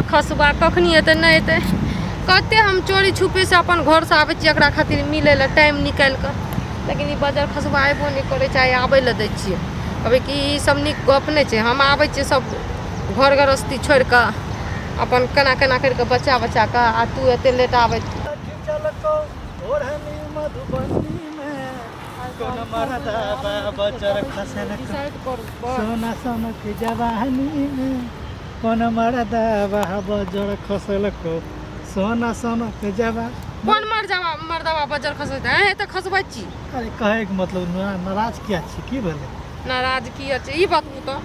बजर खसबा कखनी एतै नहीं एतै कते हम चोरी छुपे से अपन घर से आबै छियै एकरा खातिर मिलै ला टाइम निकाल के लेकिन ई बजर खसबा आइबो नहीं करे चाहे आबै ला दै छियै कहबै कि ई सब नीक गप नहीं छै हम आबै छियै सब घर गृहस्थी छोड़ के अपन केना केना करके बचा बचा के आ तू एते लेट आबै सोना सोना के जवानी में कौन मरदा बजर खसल को सोना सोना के जवानी कौन मर्दवा बजर खसैत है त खसबै छी अरे कहे के मतलब नाराज किया छी की भेलै नाराज किया छै ई बात तो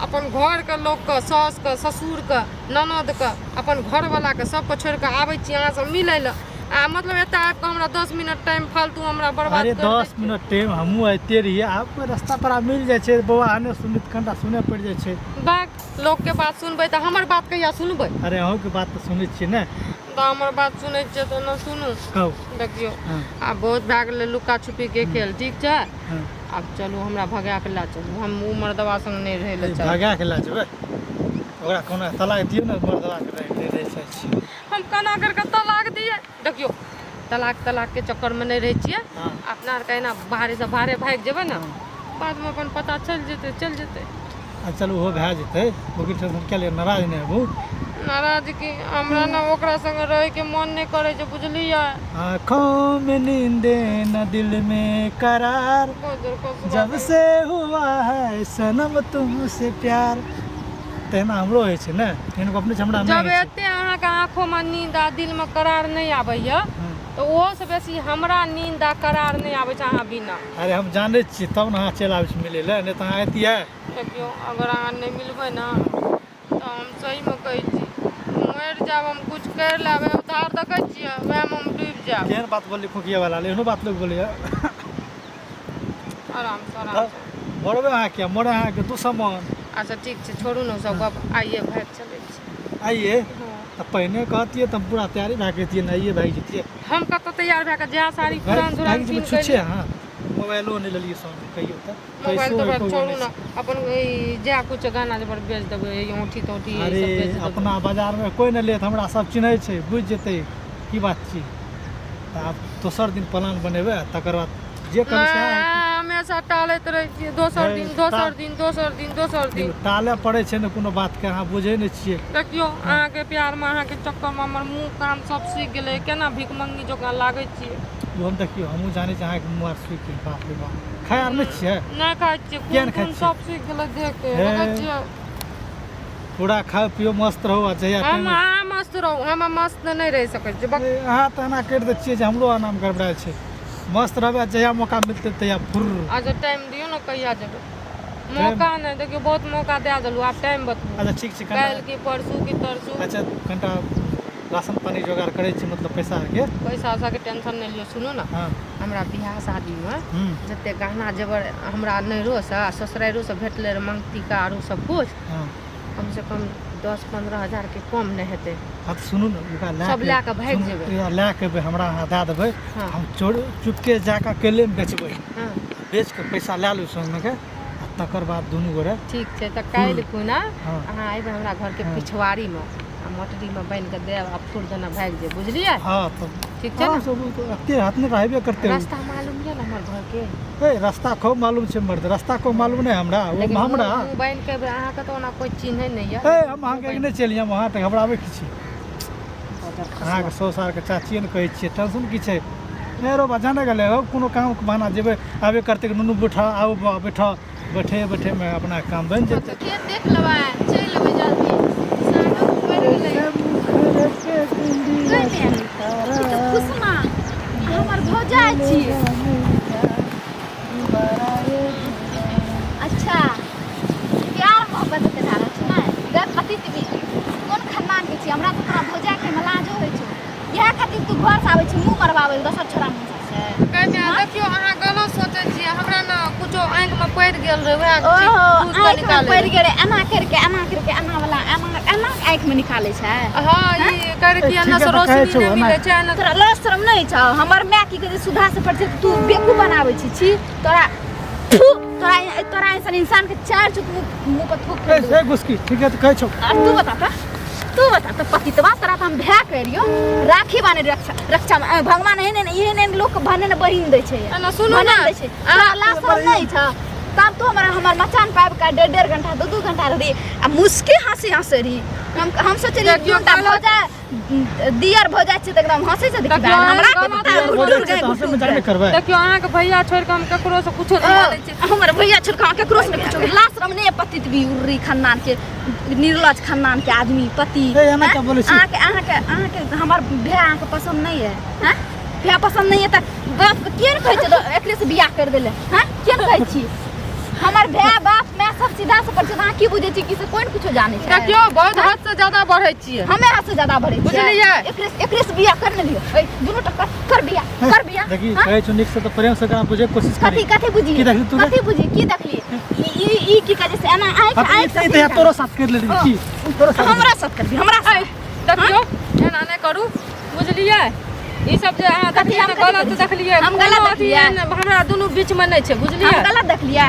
अपन घर के लोग के सास के ससुर के ननद के अपन घर वाला के सबके छोड़ के आबै छी अहाँ सब मिलै ला आ मतलब एत आबि के हमरा 10 मिनट टाइम फालतू हमरा बर्बाद अरे 10 मिनट टाइम हमहू आते रहिए आप रास्ता पर मिल जाय छै बौआ आने सुनित कंटा सुने पड़ जाय छै बात लोग के बात सुनबै त हमर बात कहिया सुनबै अरे अहू के बात तो सुनै छियै ने त हमर बात सुनै छियै त न सुनू कहू देखियो आब बहुत भए गेलै लुका छुपी के खेल ठीक छै अब चलू हमरा भगा के ला चलू हम उ मर्दवा संग नहीं रहे ले चल भगा के ला जेबै ओकरा कोना तलाक दियौ ने मर्दवा के नहीं रहे छै हम केना करके तलाक दिए देखियो तलाक के चक्कर में नहीं रहे छियै अपना आर कहना बाहरे से बाहरे भाग जेबै ना बाद में अपन पता चल जेतै चलू ओहो भए जेतै ओकर टेंशन के लिए नाराज नहीं हेबू नाराज की हमरा ना ओकरा संग रहे के मन नहीं करे छै बुझलियै आँखों में नींदे न दिल में करार जब से हुआ है सनम तुमसे प्यार तेना हमरो होइ छै ने इनको अपने हमरा जब एते अहाँ के आँखों में नींद आ दिल में करार नहीं आबैया तो ओहो से बेसी हमरा नींद आ करार नहीं आबै छै अहाँ बिना अरे हम जानै छियै तब ने अहाँ चलि आबै छी मिलै लए नहि तऽ अहाँ अयतियै देखियो अगर अहाँ नहीं मिलबै ना तो हम सही में कहै छी मर जाब हम कुछ कर लेबै उधार देखै छियै वएह में हम डूब जाब केहन बात बोली खोकिया वाला एहनो बात लोग बोलिए आराम से मरबै अहाँ क्या मरे अहाँके दुश्मन अच्छा ठीक छै छोड़ू ना सब गप आइए भाग चलै छी आइए तऽ पहिने कहतियै तऽ हम पूरा तैयारी भए जैतियै ने आइए भागि जैतियै हम कतऽ तैयार भए के जहाँ साड़ी पुरान दुरान कीन के छुच्छे हाँ मोबाइलो नहीं लेलियै संग कहियो तऽ मोबाइल तो छोड़ू ना अपन जा कुछ गाना जबर बेच देबै औंठी तौठी अरे अपना बाजार में कोई नहीं लेत हमरा सब चिन्है छै बुझ जेतै की बात छी तऽ आब दोसर दिन प्लान बनेबै तकर बाद जे करै छै हमेशा टालैत रहै छियै दोसर दिन टाले पड़ै छै ने कोनो बात के अहाँ बुझै नहि छियै देखियो अहाँ के प्यार में अहाँ के चक्कर में हमर मुंह कान सब सीख गेलै केना भीख मंगी जकाँ लागै छियै हम देखियो हमहूँ जानै छी अहाँके मुँह आर सीख गेल बाप रे बाप खाय आर नहि छियै नहीं खाइ छियै खून सब सीख गेलै देख के देखै छियै पूरा खाओ पियो मस्त रहू आ जहिया हम मस्त रहू हम मस्त नहीं रह सकै छी अहाँ तऽ एना करि दै छियै जे हमरो नाम गड़बड़ाय छै मस्त रहबै जहिया मौका मिलतै तहिया फुर अच्छा टाइम दियो ना कहिया जेबै मौका नहीं देखियो बहुत मौका दे देलू आप टाइम बताओ अच्छा ठीक छै काल्हि की परसू की तरसू अच्छा कनिटा राशन पानी जोगाड़ करै छी मतलब पैसा के के टेंशन नहीं लियो सुनो ना हमरा बियाह शादी में जते गहना जेवर हमरा नैहरो से ससुराइरो से भेटले रहे मंगतिका आरो सब कुछ कम से कम 10-15 हजार के कम नहीं हेतै हाँ सुनू ने सब लए के भाग जेबै लए के हमरा अहाँ दए देबै हम चुपके जाके अकेले में बेचबै बेच के पैसा लए लू संग के तकर बाद दुनू गोरे ठीक छै तऽ काल्हि खुना अहाँ आइबै हमरा घर के पिछवाड़ी में मोटरी में बांध के देब आ फूल देना भाग जे बुझलियै हां तो ठीक छै ना सब अते हाथ में रहबे करते रास्ता मालूम है ना हमर घर के ए रास्ता खूब मालूम छै मर्द रास्ता को मालूम नहीं हमरा हमरा बांध के अहाँ के तो ना कोई चिन्है नहीं है ए हम अहाँ के नहीं चलिए वहां तक हमरा आबै की छी अहाँ के 100 साल के चाचिए ने कहै छियै टेंशन की छै नहि रो बजाने गेलै हो कोनो काम के बहाना जेबै आबे करते नुनू बैठा आओ बैठे में अपना काम बन जेतै खेत देख लेबै चल लेबै जल्दी खुशमा हमर भौजाई छी अच्छा प्यार मोहब्बत के धारा छै ना देख पति भी कोन खानदान के छी हमरा तो तोरा भौजाई के मलाजो होइ छै इएह खातिर तू घर से आबै छी मुंह मरबाबै दोसर छोरा मुंह से कहमे देखियो अहाँ गलत सोचै छी हमरा ना कुछो आंख में पड़ गेल रहे वएह चीज निकाल पड़ गेलै एना करके एना वाला एना आंख में निकालै छै हां ई करके एना से रोशनी नहीं मिलै छै ना तोरा लाज शरम नहीं छौ हमर माय की कहै सुधा से पड़ छै तू बेवकूफ बनाबै छी तोरा ऐसा इंसान के चार चुक मुंह पर थूक ए घुसकी ठीक है तो कहै छौ तू बता तू बता तो पतितवा तोरा तो हम भै करियो राखी बाने रक्षा भगवान एहन लोग के भने ने बहिन दै छै ना सुनो ना लाश नहीं छ तब तो हमर मचान पाइब का 1.5 घंटा 2 घंटा रही आ मुस्की हंसे रही हम सोचे रही क्योंटा भौजा दियर भौजा छै त एकदम हंसे से देखि हमरा देखियो अहाँ के भैया छोड़ के हम ककरो से कुछो नहीं बोलै छी हमर भैया छोड़ के ककरो से कुछो लाश रम नहीं पतित भी उर्री खानदान के निर्लज खानदान के आदमी पति अहाँ के हमर भैया अहाँ के पसंद नहीं है हैं भैया पसंद नहीं है त बाप के केन कहै छै एकरे से बियाह कर देले हैं केन कहै छी हमर भैया बाप मैं सब सीधा से पर अहाँ की बुझै छी कि से कोन कुछो जाने छै देखियो बहुत हद से ज्यादा बढ़ै छी हमें हद से ज्यादा बढ़ै छी बुझलियै एकरे से बियाह कर ने लियो ए दुनो टक्कर कर बियाह देखी कहै छु निक से तो प्रेम से करा बुझे कोशिश करी कथि बुझी की देखली तू कथि बुझी की देखली ई की कहे से एना आइ से तोरो साथ कर लेली की तोरो साथ हमरा साथ करबी हमरा साथ देखियो एना नहीं करू बुझलियै ई सब जे अहाँ देखलियै त गलत देखलियै हम गलत देखलियै हमरा दुनू बीच में नहीं छै बुझलियै हम गलत देखलियै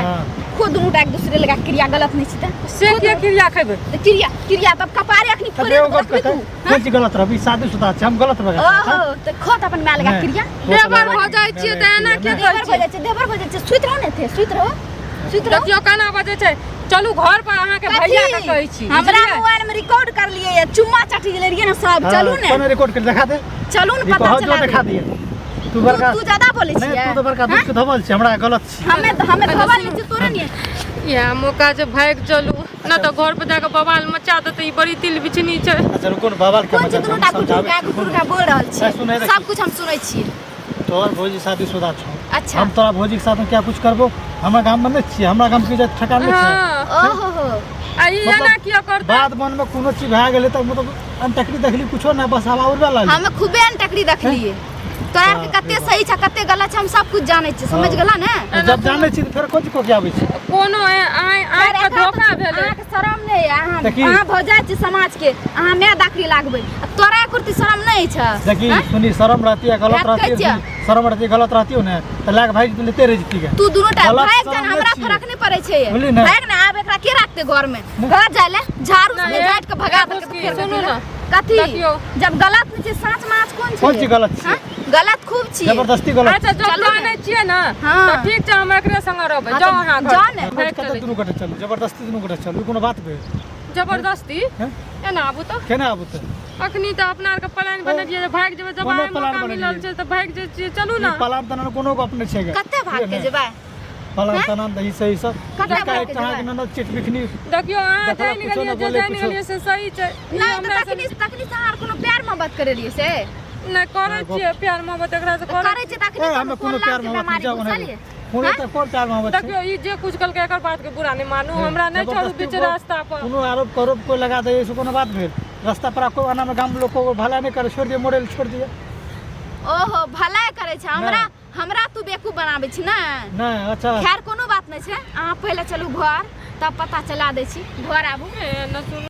खुद दुनू एक दूसरे लगा क्रिया गलत नहीं छै से के क्रिया खेबै त क्रिया तब कपारे अखनी फोड़े कोन चीज गलत रहबी शादीशुदा छै हम गलत भगे ओहो त खोत अपन माय लगा क्रिया देवर हो जाइ छियै त एना के कहै छै देवर बजे छै सुइत रहो ने थे सुइत रहो देखियो केना बजे छै चलू घर पर अहाँ के भैया के कहै छी हमरा मोबाइल में रिकॉर्ड कर लिए चुम्मा चाटी ले रहिए ना सब चलू ने कोन रिकॉर्ड कर दिखा दे चलू ने पता चला दिखा दिए तू ज्यादा बोले छी तू तो बड़का दुख धवल छै हमरा गलत छी हमें धवल नहीं छै तोरे नहीं या मौका जे भाग चलू ना तो घर पे जाके बवाल मचा देते ई बड़ी तिल बिछनी छै अच्छा रुको ने बवाल के मचा गुटुरका बोल रहल छी सब कुछ हम सुनै छी तोहर भौजी शादीशुदा छौ अच्छा हम तोरा भौजी के साथ में क्या कुछ करबो हमरा गांव में नहीं छी हमरा गांव के ठका नहीं छै ओहो हो आ ई एना किया करते बात मन में कोनो चीज भए गेलै त मतलब अनटकरी देखली कुछो ना बस हवा उड़बे लागल हम खूबे अनटकरी देखलिए तोरा के कते सही छ कते गलत छ हम सब कुछ जानै छी समझ गेला ने जब जानै छी त फेर कोन को के आबै छी कोनो आइ के धोखा भेलै अहाँ के शरम नहीं अहाँ भौजाई छी समाज के अहाँ मैं दाखरी लागबै तोरा कुर्ती शरम नहीं छ देखी सुनी शरम रहती है गलत रहती है शरम रहती है गलत रहती हो ने त लाग भाई तू लेते रह जती तू दोनों टाइम भाग जान हमरा फर्क नहीं पड़े छै भाग ना आब एकरा के राखते घर में घर जाय ले झाड़ू से झाट के भगा दे के सुनू ना कथी जब गलत नहीं छै सच माच कोन छै कोन चीज गलत छी गलत खूब छी जबरदस्ती गलत अच्छा जो जानै छियै ना त ठीक छै हम एकरे संग रहबै जाओ अहाँ जाओ ने कते दुनू कटे चलू जबरदस्ती दुनू कटे चलू कोनो बात भेल जबरदस्ती एना आबू त केना आबू त अखनी त अपना आर के प्लान बनलियै जे भाग जेबै जब मौका मिलल छै त भाग जे छियै चलू ना पलान तना कोनो को अपने छै कते भाग के जेबै पलान तना दही सही सब कते भाग के के ननद चिट बिखनी देखियो अहाँ जानि गेलियै जे जानि गेलियै से सही छै नहीं हमरा तकनी से अहाँ कोनो प्यार मोहब्बत करे लिए से नहीं करै छियै प्यार मोहब्बत एकरा से करे छै तकनी हमें कोनो प्यार मोहब्बत जाओ नहीं कोनो त कोन प्यार मोहब्बत देखियो ई जे कुछ कल के एकर बात के बुरा नहीं मानू हमरा नहीं छोड़ू बीच रास्ता पर कोनो आरोप करोप को लगा दे ऐसे कोनो बात भेल रास्ता पर को आना में गांव लोग को भला नहीं करे छोड़ दिए मोड़ेल छोड़ दिए ओहो भलाई करे छै हमरा तू बेकूफ बनाबै छी ना नहीं अच्छा खैर कोनो बात नहीं छै अहाँ पहले चलू घर तब पता चला दै छी घर आबू न सुन